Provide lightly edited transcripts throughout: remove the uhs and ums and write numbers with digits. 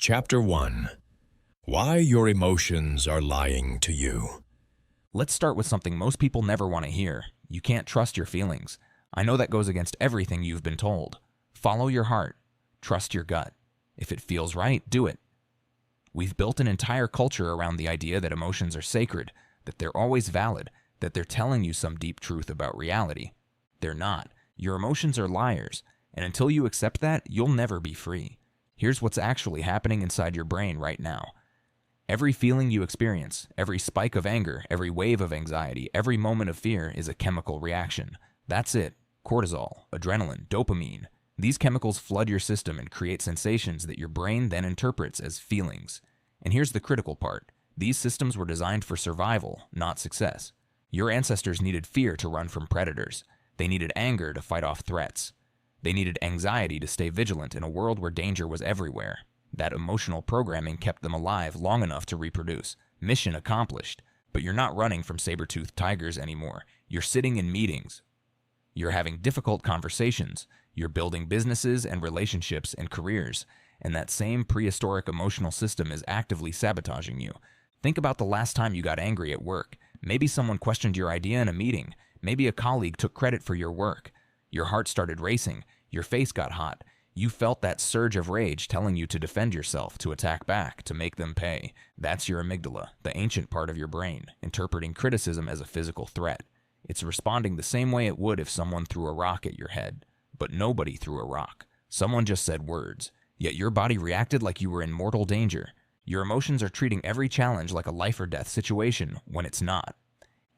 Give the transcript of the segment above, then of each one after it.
Chapter 1. Why Your Emotions Are Lying to You. Let's start with something most people never want to hear. You can't trust your feelings. I know that goes against everything you've been told. Follow your heart. Trust your gut. If it feels right, do it. We've built an entire culture around the idea that emotions are sacred, that they're always valid, that they're telling you some deep truth about reality. They're not. Your emotions are liars, and until you accept that, you'll never be free. Here's what's actually happening inside your brain right now. Every feeling you experience, every spike of anger, every wave of anxiety, every moment of fear is a chemical reaction. That's it. Cortisol, adrenaline, dopamine. These chemicals flood your system and create sensations that your brain then interprets as feelings. And here's the critical part. These systems were designed for survival, not success. Your ancestors needed fear to run from predators. They needed anger to fight off threats. They needed anxiety to stay vigilant in a world where danger was everywhere. That emotional programming kept them alive long enough to reproduce. Mission accomplished. But you're not running from saber-toothed tigers anymore. You're sitting in meetings. You're having difficult conversations. You're building businesses and relationships and careers. And that same prehistoric emotional system is actively sabotaging you. Think about the last time you got angry at work. Maybe someone questioned your idea in a meeting. Maybe a colleague took credit for your work. Your heart started racing. Your face got hot. You felt that surge of rage telling you to defend yourself, to attack back, to make them pay. That's your amygdala, the ancient part of your brain, interpreting criticism as a physical threat. It's responding the same way it would if someone threw a rock at your head. But nobody threw a rock. Someone just said words. Yet your body reacted like you were in mortal danger. Your emotions are treating every challenge like a life or death situation when it's not.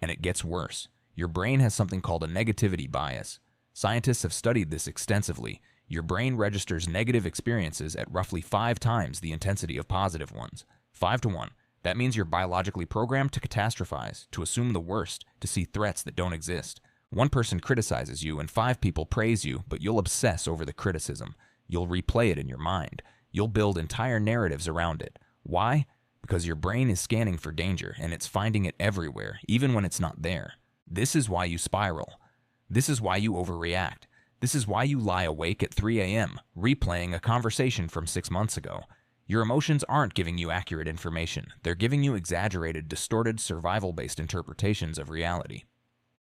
And it gets worse. Your brain has something called a negativity bias. Scientists have studied this extensively. Your brain registers negative experiences at roughly 5 times the intensity of positive ones. 5 to 1. That means you're biologically programmed to catastrophize, to assume the worst, to see threats that don't exist. One person criticizes you and 5 people praise you, but you'll obsess over the criticism. You'll replay it in your mind. You'll build entire narratives around it. Why? Because your brain is scanning for danger, and it's finding it everywhere, even when it's not there. This is why you spiral. This is why you overreact. This is why you lie awake at 3 a.m., replaying a conversation from 6 months ago. Your emotions aren't giving you accurate information. They're giving you exaggerated, distorted, survival-based interpretations of reality.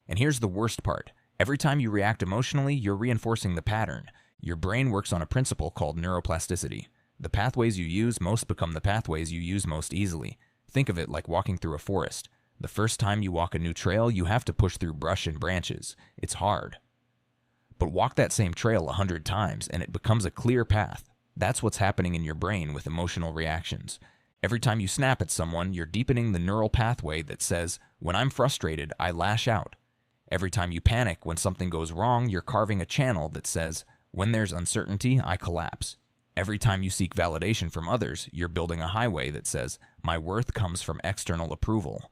And here's the worst part. Every time you react emotionally, you're reinforcing the pattern. Your brain works on a principle called neuroplasticity. The pathways you use most become the pathways you use most easily. Think of it like walking through a forest. The first time you walk a new trail, you have to push through brush and branches. It's hard. But walk that same trail 100 times and it becomes a clear path. That's what's happening in your brain with emotional reactions. Every time you snap at someone, you're deepening the neural pathway that says, when I'm frustrated, I lash out. Every time you panic when something goes wrong, you're carving a channel that says, when there's uncertainty, I collapse. Every time you seek validation from others, you're building a highway that says, my worth comes from external approval.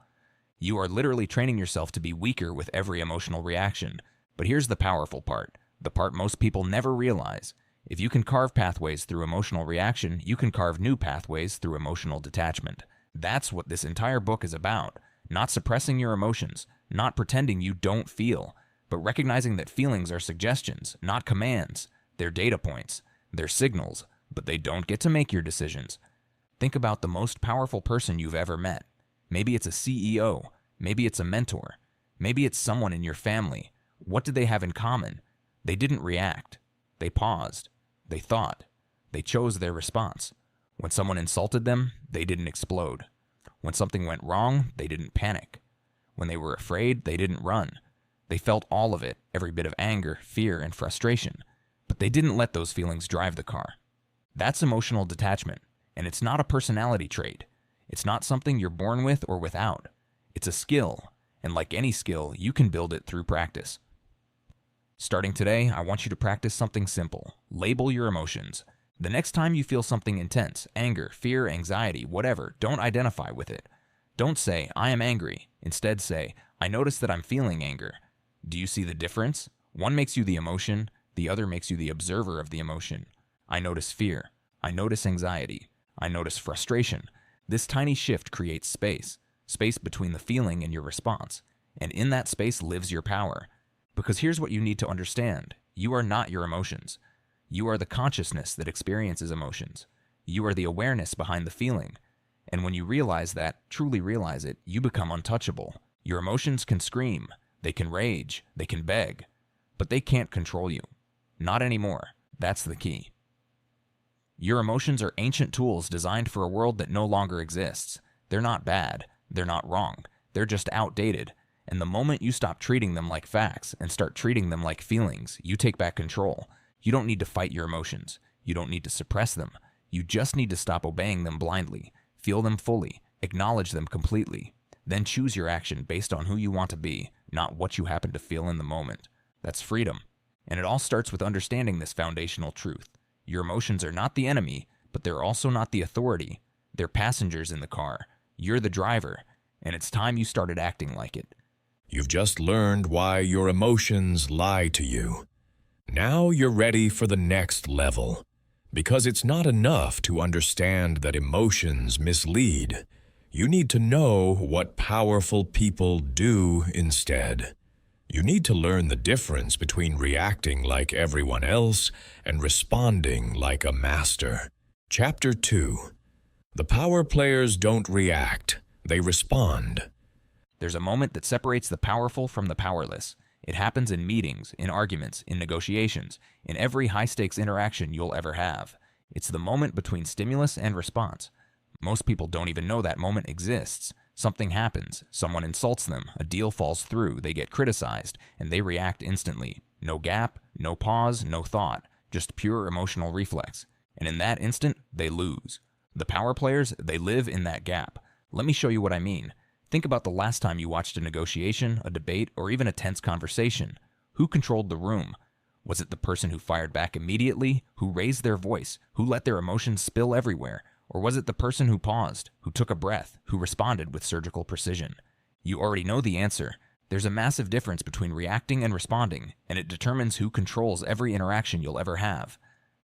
You are literally training yourself to be weaker with every emotional reaction. But here's the powerful part, the part most people never realize. If you can carve pathways through emotional reaction, you can carve new pathways through emotional detachment. That's what this entire book is about. Not suppressing your emotions, not pretending you don't feel, but recognizing that feelings are suggestions, not commands. They're data points. They're signals, but they don't get to make your decisions. Think about the most powerful person you've ever met. Maybe it's a CEO. Maybe it's a mentor. Maybe it's someone in your family. What did they have in common? They didn't react. They paused. They thought. They chose their response. When someone insulted them, they didn't explode. When something went wrong, they didn't panic. When they were afraid, they didn't run. They felt all of it, every bit of anger, fear, and frustration. But they didn't let those feelings drive the car. That's emotional detachment, and it's not a personality trait. It's not something you're born with or without. It's a skill, and like any skill, you can build it through practice. Starting today, I want you to practice something simple. Label your emotions. The next time you feel something intense, anger, fear, anxiety, whatever, don't identify with it. Don't say, I am angry. Instead say, I notice that I'm feeling anger. Do you see the difference? One makes you the emotion, the other makes you the observer of the emotion. I notice fear. I notice anxiety. I notice frustration. This tiny shift creates space between the feeling and your response. And in that space lives your power. Because here's what you need to understand. You are not your emotions. You are the consciousness that experiences emotions. You are the awareness behind the feeling. And when you realize that, truly realize it, you become untouchable. Your emotions can scream, they can rage, they can beg, but they can't control you. Not anymore. That's the key. Your emotions are ancient tools designed for a world that no longer exists. They're not bad. They're not wrong. They're just outdated. And the moment you stop treating them like facts and start treating them like feelings, you take back control. You don't need to fight your emotions. You don't need to suppress them. You just need to stop obeying them blindly. Feel them fully. Acknowledge them completely. Then choose your action based on who you want to be, not what you happen to feel in the moment. That's freedom. And it all starts with understanding this foundational truth. Your emotions are not the enemy, but they're also not the authority. They're passengers in the car. You're the driver, and it's time you started acting like it. You've just learned why your emotions lie to you. Now you're ready for the next level, because it's not enough to understand that emotions mislead. You need to know what powerful people do instead. You need to learn the difference between reacting like everyone else and responding like a master. Chapter 2. The power players don't react, they respond. There's a moment that separates the powerful from the powerless. It happens in meetings, in arguments, in negotiations, in every high-stakes interaction you'll ever have. It's the moment between stimulus and response. Most people don't even know that moment exists. Something happens, someone insults them, a deal falls through, they get criticized, and they react instantly. No gap, no pause, no thought, just pure emotional reflex. And in that instant, they lose. The power players, they live in that gap. Let me show you what I mean. Think about the last time you watched a negotiation, a debate, or even a tense conversation. Who controlled the room? Was it the person who fired back immediately, who raised their voice, who let their emotions spill everywhere? Or was it the person who paused, who took a breath, who responded with surgical precision? You already know the answer. There's a massive difference between reacting and responding, and it determines who controls every interaction you'll ever have.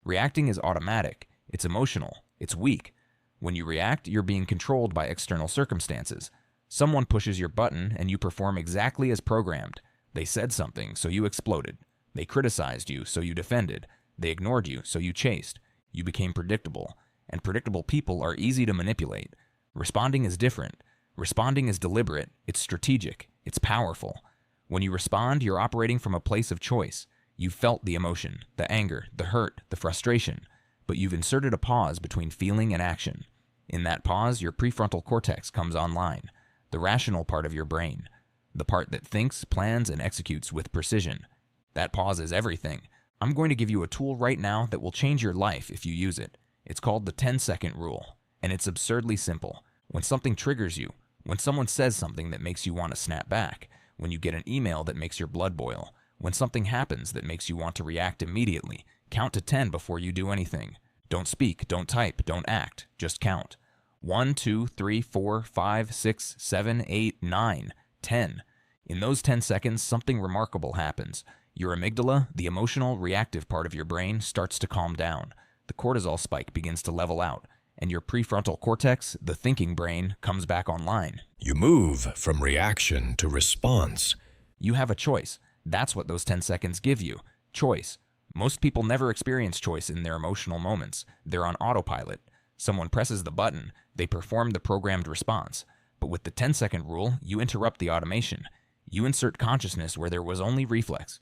Reacting is automatic, it's emotional, it's weak. When you react, you're being controlled by external circumstances. Someone pushes your button and you perform exactly as programmed. They said something, so you exploded. They criticized you, so you defended. They ignored you, so you chased. You became predictable. And predictable people are easy to manipulate. Responding is different. Responding is deliberate, it's strategic, it's powerful. When you respond, you're operating from a place of choice. You've felt the emotion, the anger, the hurt, the frustration, but you've inserted a pause between feeling and action. In that pause, your prefrontal cortex comes online, the rational part of your brain, the part that thinks, plans, and executes with precision. That pause is everything. I'm going to give you a tool right now that will change your life if you use it. It's called the 10-second rule, and it's absurdly simple. When something triggers you, when someone says something that makes you want to snap back, when you get an email that makes your blood boil, when something happens that makes you want to react immediately, count to 10 before you do anything. Don't speak, don't type, don't act, just count. 1, 2, 3, 4, 5, 6, 7, 8, 9, 10. In those 10 seconds, something remarkable happens. Your amygdala, the emotional, reactive part of your brain, starts to calm down. The cortisol spike begins to level out, and your prefrontal cortex, the thinking brain, comes back online. You move from reaction to response. You have a choice. That's what those 10 seconds give you. Choice. Most people never experience choice in their emotional moments. They're on autopilot. Someone presses the button, they perform the programmed response. But with the 10-second rule, you interrupt the automation. You insert consciousness where there was only reflex.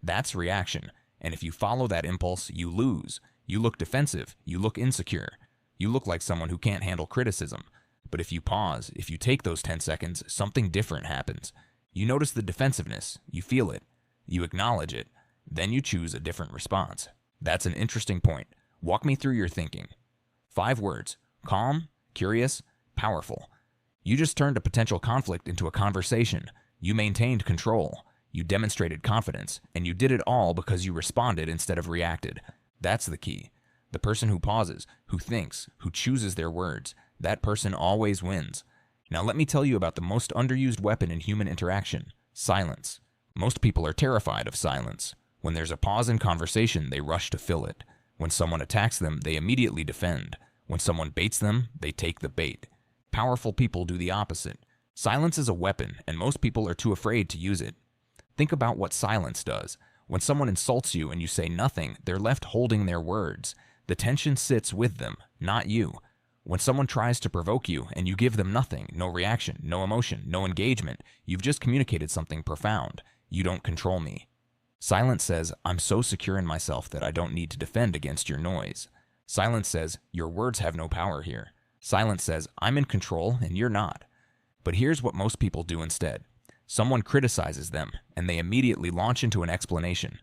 That's reaction. And if you follow that impulse, you lose. You look defensive. You look insecure. You look like someone who can't handle criticism. But if you pause, if you take those 10 seconds, something different happens. You notice the defensiveness. You feel it. You acknowledge it. Then you choose a different response. That's an interesting point. Walk me through your thinking. 5 words. Calm, curious, powerful. You just turned a potential conflict into a conversation. You maintained control. You demonstrated confidence. And you did it all because you responded instead of reacted. That's the key. The person who pauses, who thinks, who chooses their words, that person always wins. Now let me tell you about the most underused weapon in human interaction, silence. Most people are terrified of silence. When there's a pause in conversation, they rush to fill it. When someone attacks them, they immediately defend. When someone baits them, they take the bait. Powerful people do the opposite. Silence is a weapon, and most people are too afraid to use it. Think about what silence does. When someone insults you and you say nothing, they're left holding their words. The tension sits with them, not you. When someone tries to provoke you and you give them nothing, no reaction, no emotion, no engagement, you've just communicated something profound. You don't control me. Silence says, I'm so secure in myself that I don't need to defend against your noise. Silence says, your words have no power here. Silence says, I'm in control and you're not. But here's what most people do instead. Someone criticizes them and they immediately launch into an explanation.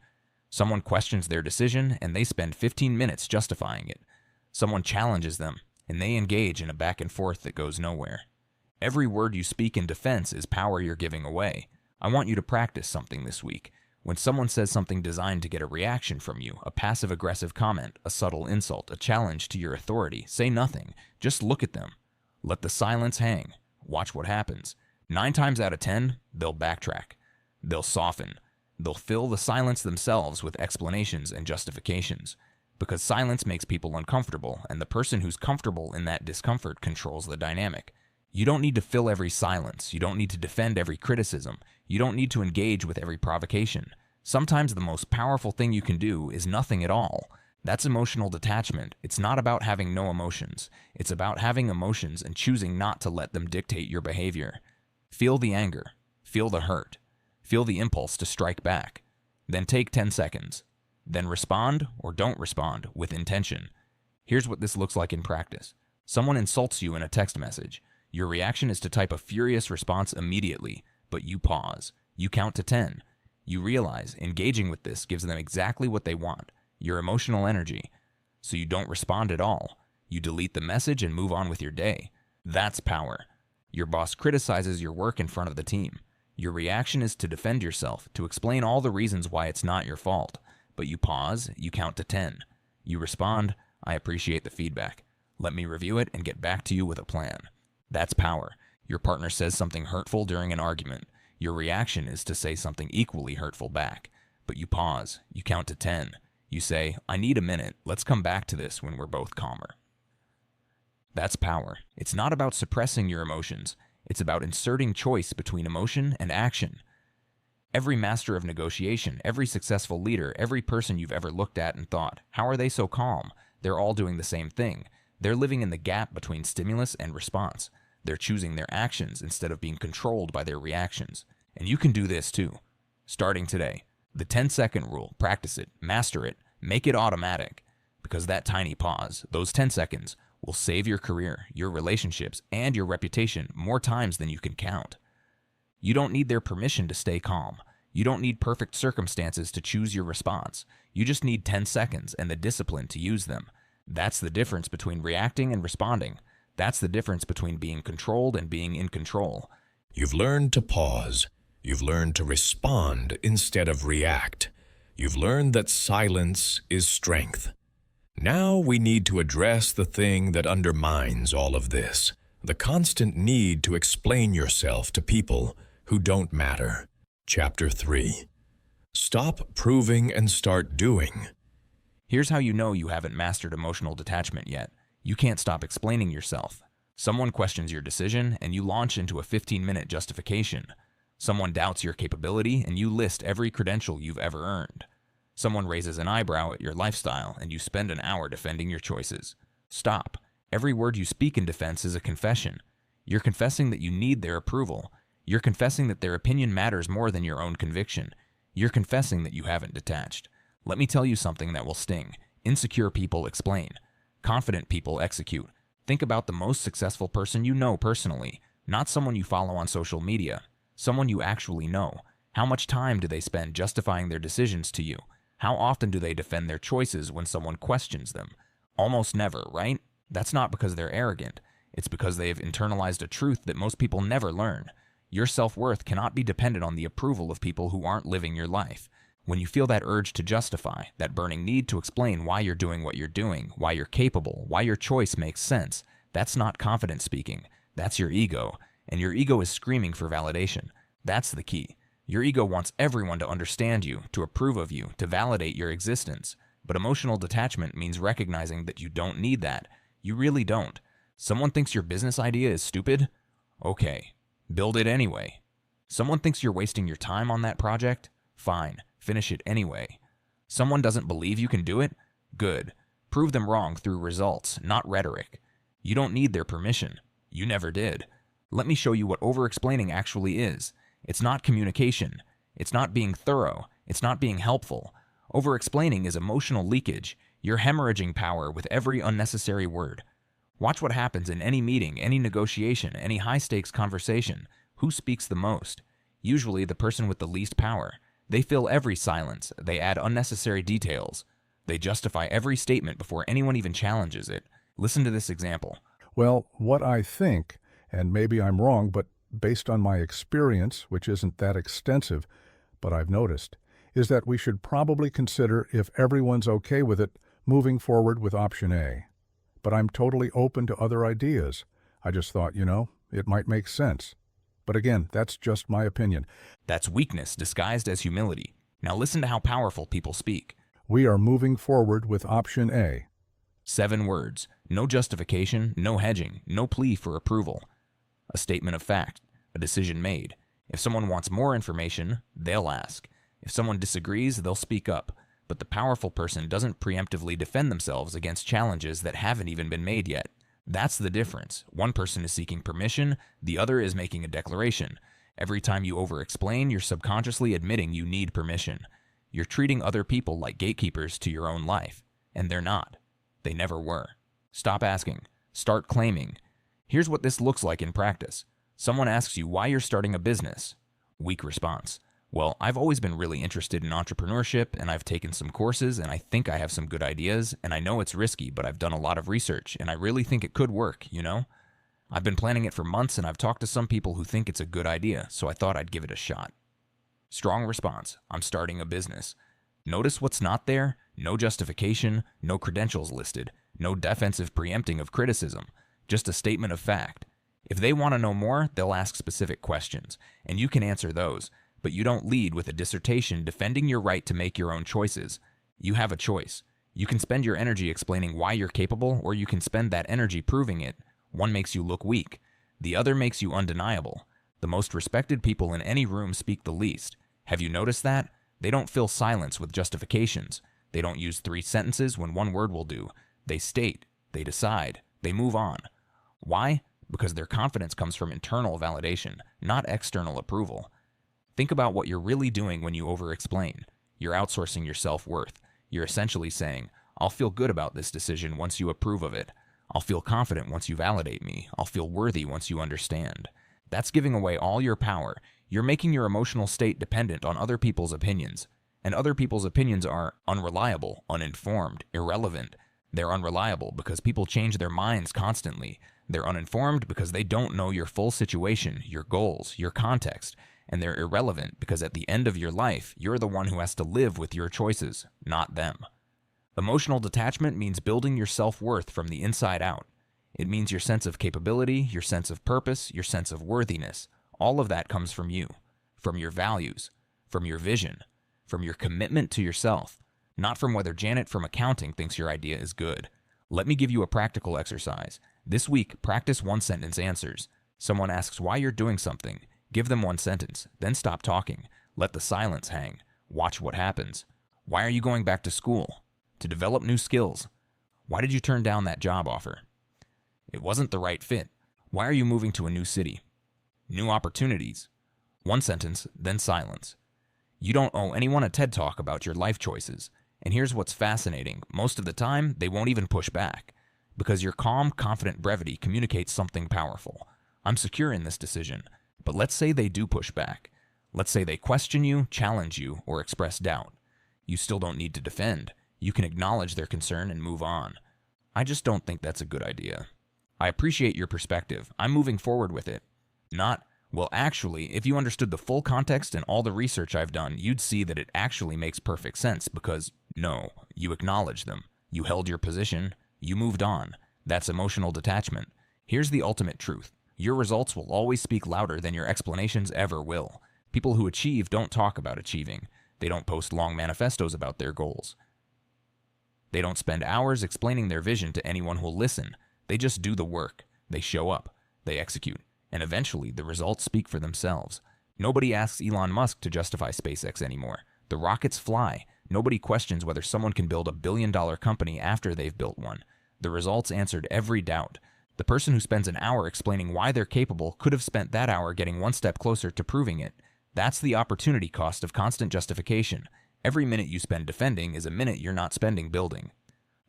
Someone questions their decision and they spend 15 minutes justifying it. Someone challenges them and they engage in a back and forth that goes nowhere. Every word you speak in defense is power you're giving away. I want you to practice something this week. When someone says something designed to get a reaction from you, a passive-aggressive comment, a subtle insult, a challenge to your authority, say nothing. Just look at them. Let the silence hang. Watch what happens. 9 times out of 10, they'll backtrack. They'll soften. They'll fill the silence themselves with explanations and justifications. Because silence makes people uncomfortable, and the person who's comfortable in that discomfort controls the dynamic. You don't need to fill every silence. You don't need to defend every criticism. You don't need to engage with every provocation. Sometimes the most powerful thing you can do is nothing at all. That's emotional detachment. It's not about having no emotions. It's about having emotions and choosing not to let them dictate your behavior. Feel the anger. Feel the hurt. Feel the impulse to strike back. Then take 10 seconds. Then respond or don't respond with intention. Here's what this looks like in practice. Someone insults you in a text message. Your reaction is to type a furious response immediately, but you pause. You count to 10. You realize engaging with this gives them exactly what they want, your emotional energy. So you don't respond at all. You delete the message and move on with your day. That's power. Your boss criticizes your work in front of the team. Your reaction is to defend yourself, to explain all the reasons why it's not your fault. But you pause, you count to 10. You respond, I appreciate the feedback. Let me review it and get back to you with a plan. That's power. Your partner says something hurtful during an argument. Your reaction is to say something equally hurtful back. But you pause, you count to 10. You say, I need a minute, let's come back to this when we're both calmer. That's power. It's not about suppressing your emotions. It's about inserting choice between emotion and action. Every master of negotiation, every successful leader, every person you've ever looked at and thought, how are they so calm? They're all doing the same thing. They're living in the gap between stimulus and response. They're choosing their actions instead of being controlled by their reactions. And you can do this too. Starting today. The 10-second rule. Practice it. Master it. Make it automatic. Because that tiny pause, those 10 seconds, will save your career, your relationships, and your reputation more times than you can count. You don't need their permission to stay calm. You don't need perfect circumstances to choose your response. You just need 10 seconds and the discipline to use them. That's the difference between reacting and responding. That's the difference between being controlled and being in control. You've learned to pause. You've learned to respond instead of react. You've learned that silence is strength. Now we need to address the thing that undermines all of this, the constant need to explain yourself to people who don't matter. Chapter 3. Stop proving and start doing. Here's how you know you haven't mastered emotional detachment yet. You can't stop explaining yourself. Someone questions your decision and you launch into a 15-minute justification. Someone doubts your capability and you list every credential you've ever earned. Someone raises an eyebrow at your lifestyle and you spend an hour defending your choices. Stop. Every word you speak in defense is a confession. You're confessing that you need their approval. You're confessing that their opinion matters more than your own conviction. You're confessing that you haven't detached. Let me tell you something that will sting. Insecure people explain. Confident people execute. Think about the most successful person you know personally, not someone you follow on social media. Someone you actually know. How much time do they spend justifying their decisions to you? How often do they defend their choices when someone questions them? Almost never, right? That's not because they're arrogant. It's because they've internalized a truth that most people never learn. Your self-worth cannot be dependent on the approval of people who aren't living your life. When you feel that urge to justify, that burning need to explain why you're doing what you're doing, why you're capable, why your choice makes sense, that's not confidence speaking. That's your ego. And your ego is screaming for validation. That's the key. Your ego wants everyone to understand you, to approve of you, to validate your existence. But emotional detachment means recognizing that you don't need that. You really don't. Someone thinks your business idea is stupid? Okay, build it anyway. Someone thinks you're wasting your time on that project? Fine, finish it anyway. Someone doesn't believe you can do it? Good. Prove them wrong through results, not rhetoric. You don't need their permission. You never did. Let me show you what over-explaining actually is. It's not communication. It's not being thorough. It's not being helpful. Over-explaining is emotional leakage. You're hemorrhaging power with every unnecessary word. Watch what happens in any meeting, any negotiation, any high-stakes conversation. Who speaks the most? Usually the person with the least power. They fill every silence. They add unnecessary details. They justify every statement before anyone even challenges it. Listen to this example. Well, what I think, and maybe I'm wrong, but based on my experience, which isn't that extensive, but I've noticed, is that we should probably consider, if everyone's okay with it, moving forward with option A. But I'm totally open to other ideas. I just thought, it might make sense. But again, that's just my opinion. That's weakness disguised as humility. Now listen to how powerful people speak. We are moving forward with option A. 7 words. No justification, no hedging, no plea for approval. A statement of fact, a decision made. If someone wants more information, they'll ask. If someone disagrees, they'll speak up. But the powerful person doesn't preemptively defend themselves against challenges that haven't even been made yet. That's the difference. One person is seeking permission, the other is making a declaration. Every time you over-explain, you're subconsciously admitting you need permission. You're treating other people like gatekeepers to your own life. And they're not. They never were. Stop asking. Start claiming. Here's what this looks like in practice. Someone asks you why you're starting a business. Weak response. Well, I've always been really interested in entrepreneurship, and I've taken some courses, and I think I have some good ideas, and I know it's risky, but I've done a lot of research, and I really think it could work, I've been planning it for months, and I've talked to some people who think it's a good idea, so I thought I'd give it a shot. Strong response. I'm starting a business. Notice what's not there? No justification, no credentials listed, no defensive preempting of criticism, just a statement of fact. If they want to know more, they'll ask specific questions, and you can answer those. But you don't lead with a dissertation defending your right to make your own choices. You have a choice. You can spend your energy explaining why you're capable, or you can spend that energy proving it. One makes you look weak. The other makes you undeniable. The most respected people in any room speak the least. Have you noticed that? They don't fill silence with justifications. They don't use 3 sentences when 1 word will do. They state. They decide. They move on. Why? Because their confidence comes from internal validation, not external approval. Think about what you're really doing when you over-explain. You're outsourcing your self-worth. You're essentially saying, I'll feel good about this decision once you approve of it. I'll feel confident once you validate me. I'll feel worthy once you understand. That's giving away all your power. You're making your emotional state dependent on other people's opinions. And other people's opinions are unreliable, uninformed, irrelevant. They're unreliable because people change their minds constantly. They're uninformed because they don't know your full situation, your goals, your context. And they're irrelevant because at the end of your life, you're the one who has to live with your choices, not them. Emotional detachment means building your self-worth from the inside out. It means your sense of capability, your sense of purpose, your sense of worthiness. All of that comes from you, from your values, from your vision, from your commitment to yourself, not from whether Janet from accounting thinks your idea is good. Let me give you a practical exercise. This week, practice 1-sentence answers. Someone asks why you're doing something. Give them 1 sentence, then stop talking. Let the silence hang. Watch what happens. Why are you going back to school? To develop new skills. Why did you turn down that job offer? It wasn't the right fit. Why are you moving to a new city? New opportunities. 1 sentence, then silence. You don't owe anyone a TED Talk about your life choices. And here's what's fascinating. Most of the time, they won't even push back. Because your calm, confident brevity communicates something powerful. I'm secure in this decision. But let's say they do push back. Let's say they question you, challenge you, or express doubt. You still don't need to defend. You can acknowledge their concern and move on. I just don't think that's a good idea. I appreciate your perspective. I'm moving forward with it. Not, well, actually, if you understood the full context and all the research I've done, you'd see that it actually makes perfect sense because, no, you acknowledged them. You held your position. You moved on. That's emotional detachment. Here's the ultimate truth. Your results will always speak louder than your explanations ever will. People who achieve don't talk about achieving. They don't post long manifestos about their goals. They don't spend hours explaining their vision to anyone who'll listen. They just do the work. They show up. They execute. And eventually, the results speak for themselves. Nobody asks Elon Musk to justify SpaceX anymore. The rockets fly. Nobody questions whether someone can build a billion-dollar company after they've built one. The results answered every doubt. The person who spends an hour explaining why they're capable could have spent that hour getting one step closer to proving it. That's the opportunity cost of constant justification. Every minute you spend defending is a minute you're not spending building.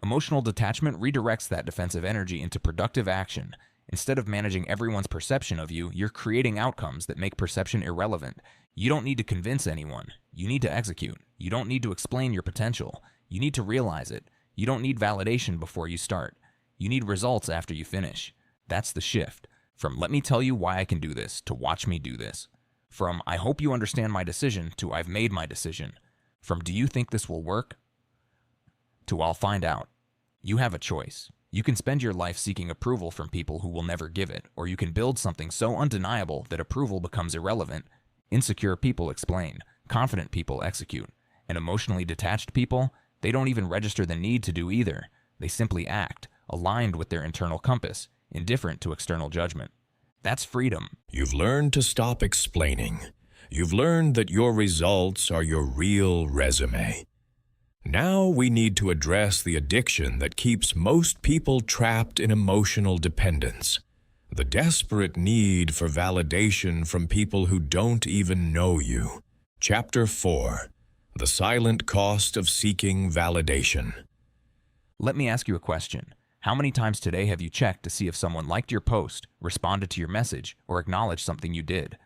Emotional detachment redirects that defensive energy into productive action. Instead of managing everyone's perception of you, you're creating outcomes that make perception irrelevant. You don't need to convince anyone. You need to execute. You don't need to explain your potential. You need to realize it. You don't need validation before you start. You need results after you finish. That's the shift. From "let me tell you why I can do this" to "watch me do this." From "I hope you understand my decision" to "I've made my decision." From "do you think this will work" to "I'll find out." You have a choice. You can spend your life seeking approval from people who will never give it, or you can build something so undeniable that approval becomes irrelevant. Insecure people explain. Confident people execute. And emotionally detached people, they don't even register the need to do either. They simply act, aligned with their internal compass, indifferent to external judgment. That's freedom. You've learned to stop explaining. You've learned that your results are your real resume. Now we need to address the addiction that keeps most people trapped in emotional dependence. The desperate need for validation from people who don't even know you. Chapter 4. The Silent Cost of Seeking Validation. Let me ask you a question. How many times today have you checked to see if someone liked your post, responded to your message, or acknowledged something you did?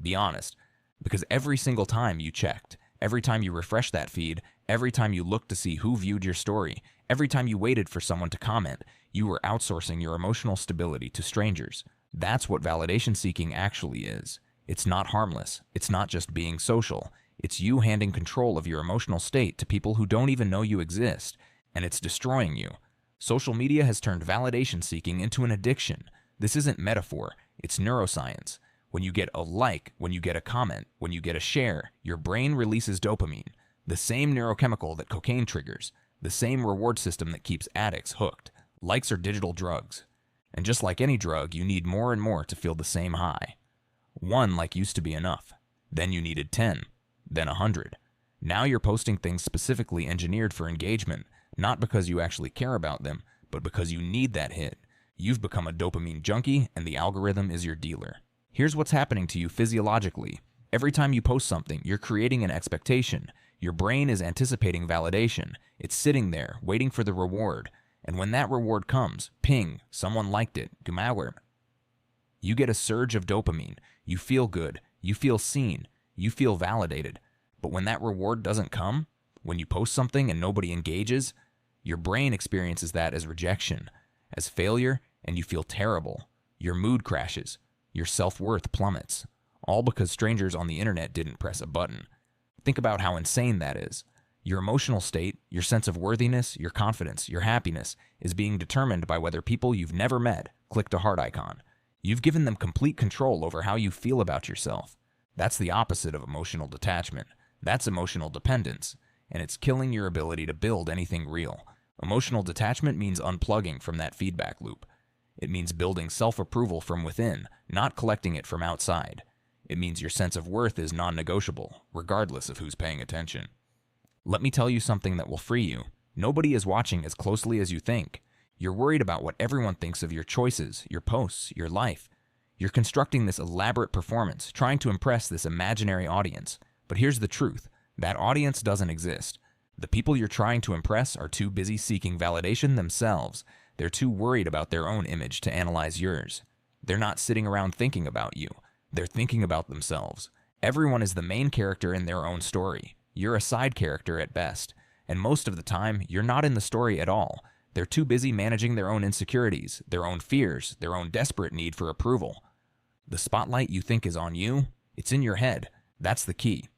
Be honest, because every single time you checked, every time you refreshed that feed, every time you looked to see who viewed your story, every time you waited for someone to comment, you were outsourcing your emotional stability to strangers. That's what validation seeking actually is. It's not harmless. It's not just being social. It's you handing control of your emotional state to people who don't even know you exist, and it's destroying you. Social media has turned validation seeking into an addiction. This isn't metaphor, it's neuroscience. When you get a like, when you get a comment, when you get a share, your brain releases dopamine, the same neurochemical that cocaine triggers, the same reward system that keeps addicts hooked. Likes are digital drugs. And just like any drug, you need more and more to feel the same high. One like used to be enough. Then you needed 10. Then 100. Now you're posting things specifically engineered for engagement, not because you actually care about them, but because you need that hit. You've become a dopamine junkie, and the algorithm is your dealer. Here's what's happening to you physiologically. Every time you post something, you're creating an expectation. Your brain is anticipating validation. It's sitting there, waiting for the reward. And when that reward comes, ping, someone liked it, Gumauer. You get a surge of dopamine. You feel good. You feel seen. You feel validated. But when that reward doesn't come, when you post something and nobody engages, your brain experiences that as rejection, as failure, and you feel terrible. Your mood crashes. Your self-worth plummets. All because strangers on the internet didn't press a button. Think about how insane that is. Your emotional state, your sense of worthiness, your confidence, your happiness is being determined by whether people you've never met clicked a heart icon. You've given them complete control over how you feel about yourself. That's the opposite of emotional detachment. That's emotional dependence, and it's killing your ability to build anything real. Emotional detachment means unplugging from that feedback loop. It means building self-approval from within, not collecting it from outside. It means your sense of worth is non-negotiable, regardless of who's paying attention. Let me tell you something that will free you. Nobody is watching as closely as you think. You're worried about what everyone thinks of your choices, your posts, your life. You're constructing this elaborate performance, trying to impress this imaginary audience. But here's the truth. That audience doesn't exist. The people you're trying to impress are too busy seeking validation themselves. They're too worried about their own image to analyze yours. They're not sitting around thinking about you. They're thinking about themselves. Everyone is the main character in their own story. You're a side character at best. And most of the time, you're not in the story at all. They're too busy managing their own insecurities, their own fears, their own desperate need for approval. The spotlight you think is on you, it's in your head. That's the key.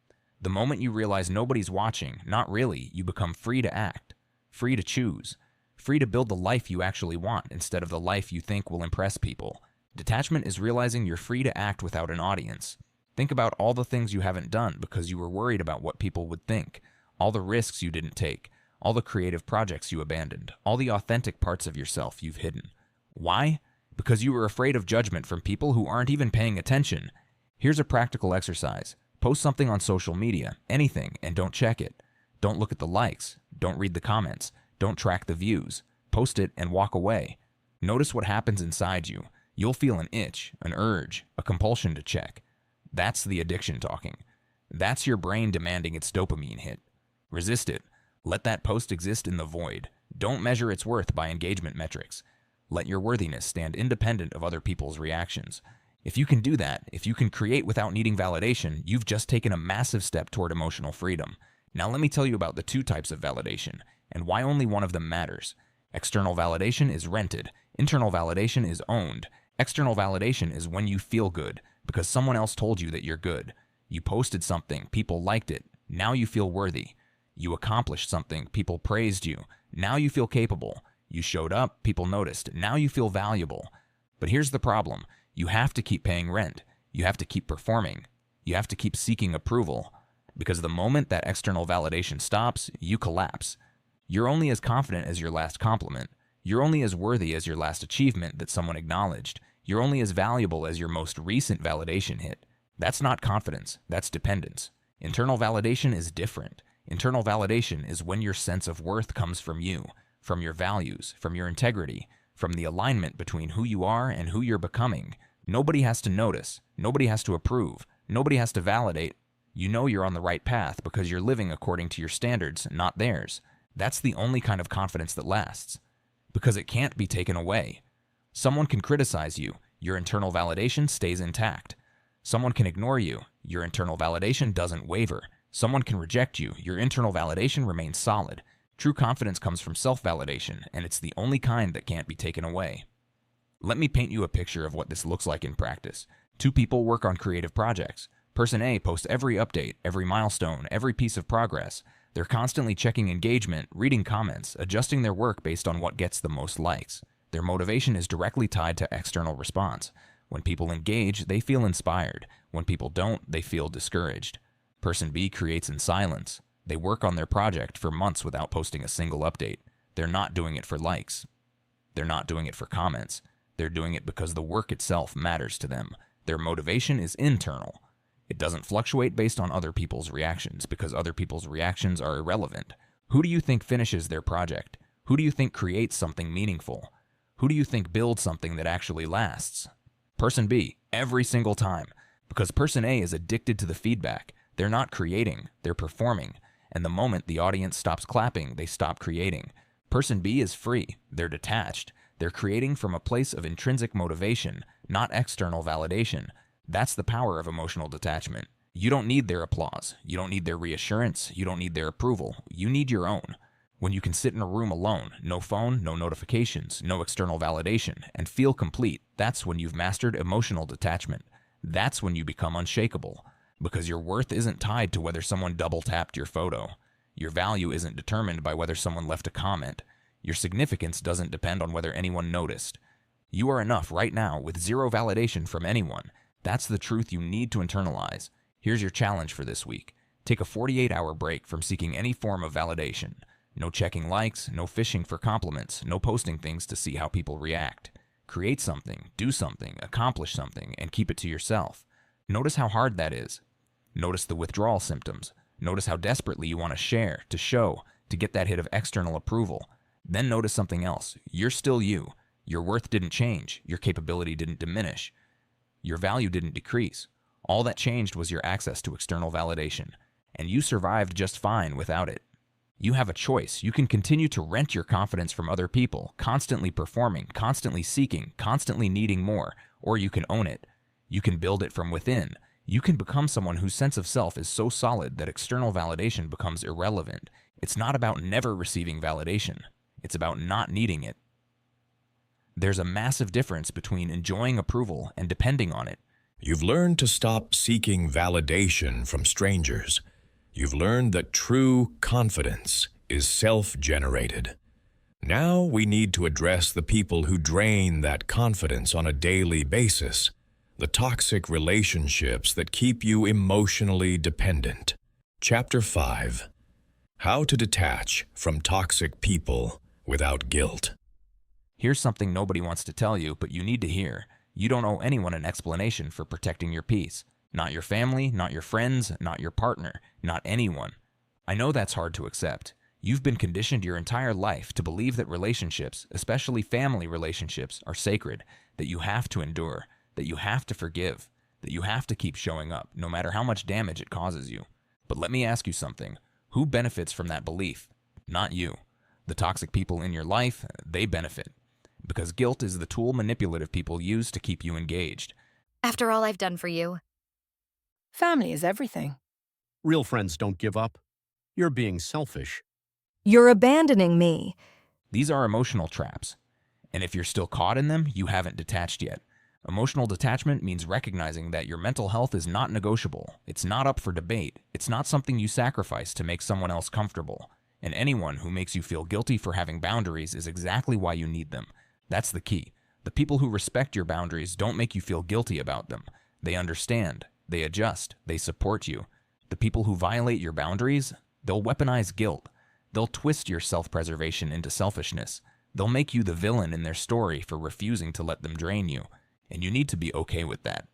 The moment you realize nobody's watching, not really, you become free to act, free to choose, free to build the life you actually want instead of the life you think will impress people. Detachment is realizing you're free to act without an audience. Think about all the things you haven't done because you were worried about what people would think, all the risks you didn't take, all the creative projects you abandoned, all the authentic parts of yourself you've hidden. Why? Because you were afraid of judgment from people who aren't even paying attention. Here's a practical exercise. Post something on social media, anything, and don't check it. Don't look at the likes. Don't read the comments. Don't track the views. Post it and walk away. Notice what happens inside you. You'll feel an itch, an urge, a compulsion to check. That's the addiction talking. That's your brain demanding its dopamine hit. Resist it. Let that post exist in the void. Don't measure its worth by engagement metrics. Let your worthiness stand independent of other people's reactions. If you can do that, if you can create without needing validation, you've just taken a massive step toward emotional freedom. Now let me tell you about the two types of validation, and why only one of them matters. External validation is rented. Internal validation is owned. External validation is when you feel good, because someone else told you that you're good. You posted something, people liked it. Now you feel worthy. You accomplished something, people praised you. Now you feel capable. You showed up, people noticed. Now you feel valuable. But here's the problem. You have to keep paying rent. You have to keep performing. You have to keep seeking approval. Because the moment that external validation stops, you collapse. You're only as confident as your last compliment. You're only as worthy as your last achievement that someone acknowledged. You're only as valuable as your most recent validation hit. That's not confidence, that's dependence. Internal validation is different. Internal validation is when your sense of worth comes from you, from your values, from your integrity, from the alignment between who you are and who you're becoming. Nobody has to notice. Nobody has to approve. Nobody has to validate. You know you're on the right path because you're living according to your standards, not theirs. That's the only kind of confidence that lasts. Because it can't be taken away. Someone can criticize you. Your internal validation stays intact. Someone can ignore you. Your internal validation doesn't waver. Someone can reject you. Your internal validation remains solid. True confidence comes from self-validation, and it's the only kind that can't be taken away. Let me paint you a picture of what this looks like in practice. Two people work on creative projects. Person A posts every update, every milestone, every piece of progress. They're constantly checking engagement, reading comments, adjusting their work based on what gets the most likes. Their motivation is directly tied to external response. When people engage, they feel inspired. When people don't, they feel discouraged. Person B creates in silence. They work on their project for months without posting a single update. They're not doing it for likes. They're not doing it for comments. They're doing it because the work itself matters to them. Their motivation is internal. It doesn't fluctuate based on other people's reactions because other people's reactions are irrelevant. Who do you think finishes their project? Who do you think creates something meaningful? Who do you think builds something that actually lasts? Person B, every single time. Because person A is addicted to the feedback. They're not creating, they're performing. And the moment the audience stops clapping, they stop creating. Person B is free, they're detached. They're creating from a place of intrinsic motivation, not external validation. That's the power of emotional detachment. You don't need their applause. You don't need their reassurance. You don't need their approval. You need your own. When you can sit in a room alone, no phone, no notifications, no external validation, and feel complete, that's when you've mastered emotional detachment. That's when you become unshakable. Because your worth isn't tied to whether someone double-tapped your photo. Your value isn't determined by whether someone left a comment. Your significance doesn't depend on whether anyone noticed. You are enough right now with zero validation from anyone. That's the truth you need to internalize. Here's your challenge for this week. Take a 48-hour break from seeking any form of validation. No checking likes, no fishing for compliments, no posting things to see how people react. Create something, do something, accomplish something, and keep it to yourself. Notice how hard that is. Notice the withdrawal symptoms. Notice how desperately you want to share, to show, to get that hit of external approval. Then notice something else. You're still you. Your worth didn't change. Your capability didn't diminish. Your value didn't decrease. All that changed was your access to external validation, and you survived just fine without it. You have a choice. You can continue to rent your confidence from other people, constantly performing, constantly seeking, constantly needing more, or you can own it. You can build it from within. You can become someone whose sense of self is so solid that external validation becomes irrelevant. It's not about never receiving validation. It's about not needing it. There's a massive difference between enjoying approval and depending on it. You've learned to stop seeking validation from strangers. You've learned that true confidence is self-generated. Now we need to address the people who drain that confidence on a daily basis, the toxic relationships that keep you emotionally dependent. Chapter 5. How to detach from toxic people without guilt. Here's something nobody wants to tell you, but you need to hear. You don't owe anyone an explanation for protecting your peace. Not your family, not your friends, not your partner, not anyone. I know that's hard to accept. You've been conditioned your entire life to believe that relationships, especially family relationships, are sacred, that you have to endure, that you have to forgive, that you have to keep showing up, no matter how much damage it causes you. But let me ask you something. Who benefits from that belief? Not you. The toxic people in your life, they benefit. Because guilt is the tool manipulative people use to keep you engaged. After all I've done for you. Family is everything. Real friends don't give up. You're being selfish. You're abandoning me. These are emotional traps. And if you're still caught in them, you haven't detached yet. Emotional detachment means recognizing that your mental health is not negotiable. It's not up for debate. It's not something you sacrifice to make someone else comfortable. And anyone who makes you feel guilty for having boundaries is exactly why you need them. That's the key. The people who respect your boundaries don't make you feel guilty about them. They understand. They adjust. They support you. The people who violate your boundaries, they'll weaponize guilt. They'll twist your self-preservation into selfishness. They'll make you the villain in their story for refusing to let them drain you. And you need to be okay with that.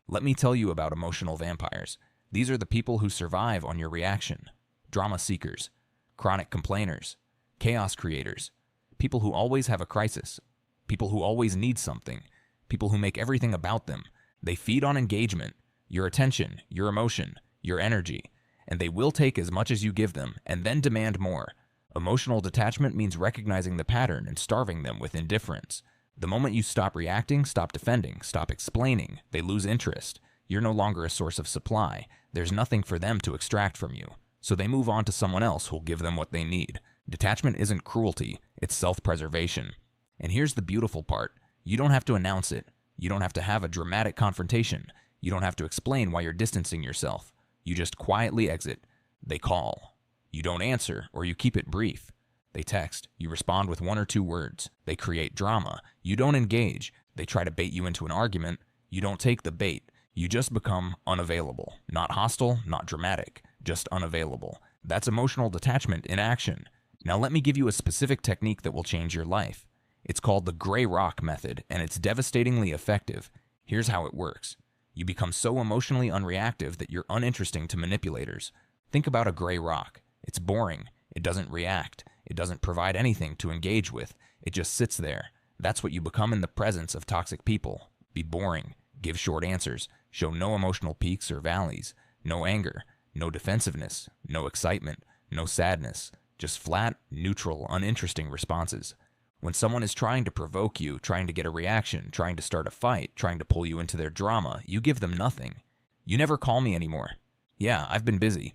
Let me tell you about emotional vampires. These are the people who survive on your reaction. Drama seekers, chronic complainers, chaos creators, people who always have a crisis, people who always need something, people who make everything about them. They feed on engagement, your attention, your emotion, your energy, and they will take as much as you give them and then demand more. Emotional detachment means recognizing the pattern and starving them with indifference. The moment you stop reacting, stop defending, stop explaining, they lose interest. You're no longer a source of supply. There's nothing for them to extract from you. So they move on to someone else who'll give them what they need. Detachment isn't cruelty, it's self-preservation. And here's the beautiful part. You don't have to announce it. You don't have to have a dramatic confrontation. You don't have to explain why you're distancing yourself. You just quietly exit. They call. You don't answer, or you keep it brief. They text. You respond with 1 or 2 words. They create drama. You don't engage. They try to bait you into an argument. You don't take the bait. You just become unavailable. Not hostile, not dramatic, just unavailable. That's emotional detachment in action. Now let me give you a specific technique that will change your life. It's called the gray rock method, and it's devastatingly effective. Here's how it works. You become so emotionally unreactive that you're uninteresting to manipulators. Think about a gray rock. It's boring. It doesn't react. It doesn't provide anything to engage with. It just sits there. That's what you become in the presence of toxic people. Be boring. Give short answers. Show no emotional peaks or valleys. No anger. No defensiveness. No excitement. No sadness. Just flat, neutral, uninteresting responses. When someone is trying to provoke you, trying to get a reaction, trying to start a fight, trying to pull you into their drama, you give them nothing. You never call me anymore. Yeah, I've been busy.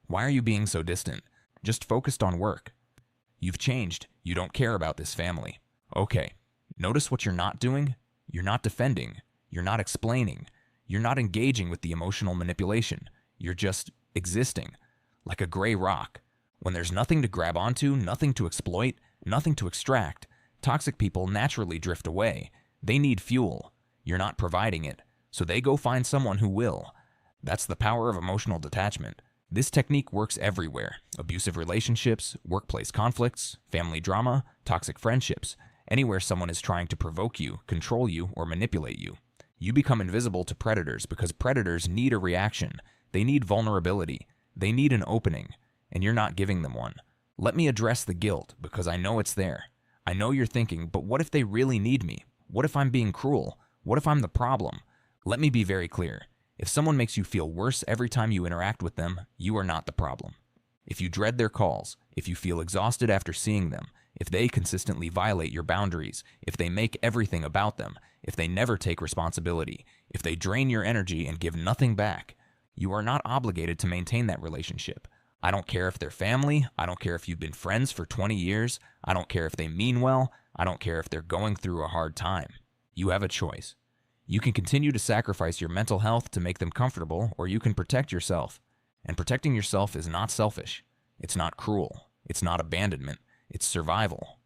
Why are you being so distant? Just focused on work. You've changed. You don't care about this family. Okay. Notice what you're not doing? You're not defending. You're not explaining. You're not engaging with the emotional manipulation. You're just existing. Like a gray rock. When there's nothing to grab onto, nothing to exploit, nothing to extract, toxic people naturally drift away. They need fuel. You're not providing it. So they go find someone who will. That's the power of emotional detachment. This technique works everywhere. Abusive relationships, workplace conflicts, family drama, toxic friendships. Anywhere someone is trying to provoke you, control you, or manipulate you. You become invisible to predators because predators need a reaction. They need vulnerability. They need an opening. And you're not giving them one. Let me address the guilt because I know it's there. I know you're thinking, but what if they really need me? What if I'm being cruel? What if I'm the problem? Let me be very clear. If someone makes you feel worse every time you interact with them, you are not the problem. If you dread their calls, if you feel exhausted after seeing them, if they consistently violate your boundaries, if they make everything about them, if they never take responsibility, if they drain your energy and give nothing back, you are not obligated to maintain that relationship. I don't care if they're family. I don't care if you've been friends for 20 years. I don't care if they mean well. I don't care if they're going through a hard time. You have a choice. You can continue to sacrifice your mental health to make them comfortable, or you can protect yourself. And protecting yourself is not selfish. It's not cruel. It's not abandonment. It's survival.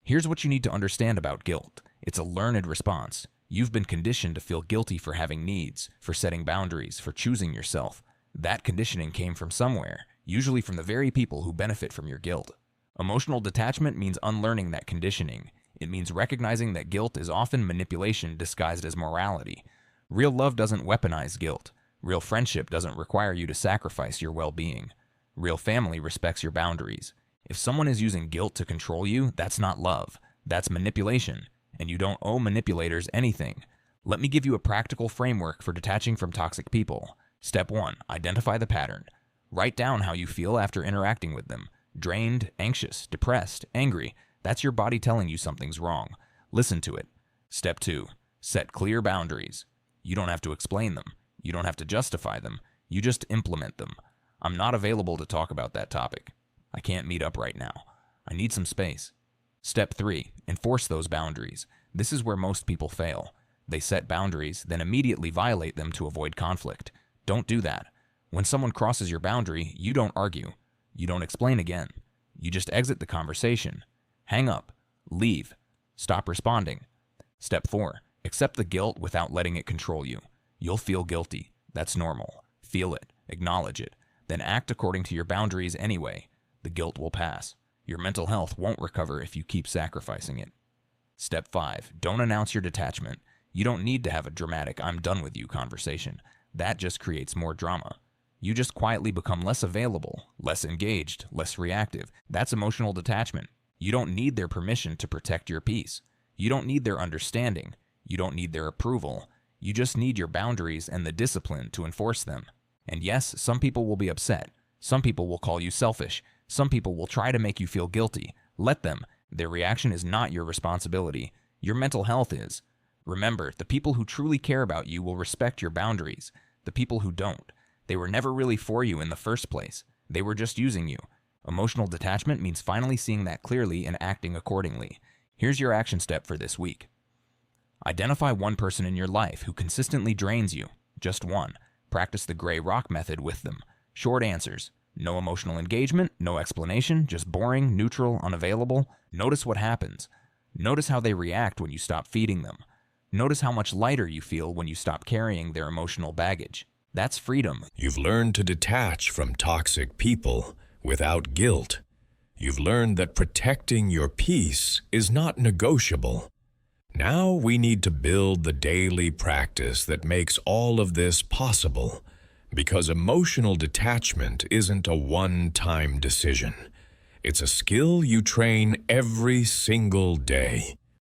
Here's what you need to understand about guilt. It's a learned response. You've been conditioned to feel guilty for having needs, for setting boundaries, for choosing yourself. That conditioning came from somewhere, usually from the very people who benefit from your guilt. Emotional detachment means unlearning that conditioning. It means recognizing that guilt is often manipulation disguised as morality. Real love doesn't weaponize guilt. Real friendship doesn't require you to sacrifice your well-being. Real family respects your boundaries. If someone is using guilt to control you, that's not love. That's manipulation, and you don't owe manipulators anything. Let me give you a practical framework for detaching from toxic people. Step 1. Identify the pattern. Write down how you feel after interacting with them. Drained, anxious, depressed, angry. That's your body telling you something's wrong. Listen to it. Step 2. Set clear boundaries. You don't have to explain them. You don't have to justify them. You just implement them. I'm not available to talk about that topic. I can't meet up right now. I need some space. Step 3. Enforce those boundaries. This is where most people fail. They set boundaries, then immediately violate them to avoid conflict. Don't do that. When someone crosses your boundary, you don't argue. You don't explain again. You just exit the conversation. Hang up. Leave. Stop responding. Step 4. Accept the guilt without letting it control you. You'll feel guilty. That's normal. Feel it. Acknowledge it. Then act according to your boundaries anyway. The guilt will pass. Your mental health won't recover if you keep sacrificing it. Step 5. Don't announce your detachment. You don't need to have a dramatic "I'm done with you" conversation. That just creates more drama. You just quietly become less available, less engaged, less reactive. That's emotional detachment. You don't need their permission to protect your peace. You don't need their understanding. You don't need their approval. You just need your boundaries and the discipline to enforce them. And yes, some people will be upset. Some people will call you selfish. Some people will try to make you feel guilty. Let them. Their reaction is not your responsibility. Your mental health is. Remember, the people who truly care about you will respect your boundaries. The people who don't, they were never really for you in the first place. They were just using you. Emotional detachment means finally seeing that clearly and acting accordingly. Here's your action step for this week. Identify one person in your life who consistently drains you. Just one. Practice the gray rock method with them. Short answers. No emotional engagement, no explanation, just boring, neutral, unavailable. Notice what happens. Notice how they react when you stop feeding them. Notice how much lighter you feel when you stop carrying their emotional baggage. That's freedom. You've learned to detach from toxic people without guilt. You've learned that protecting your peace is not negotiable. Now we need to build the daily practice that makes all of this possible, because emotional detachment isn't a one-time decision. It's a skill you train every single day.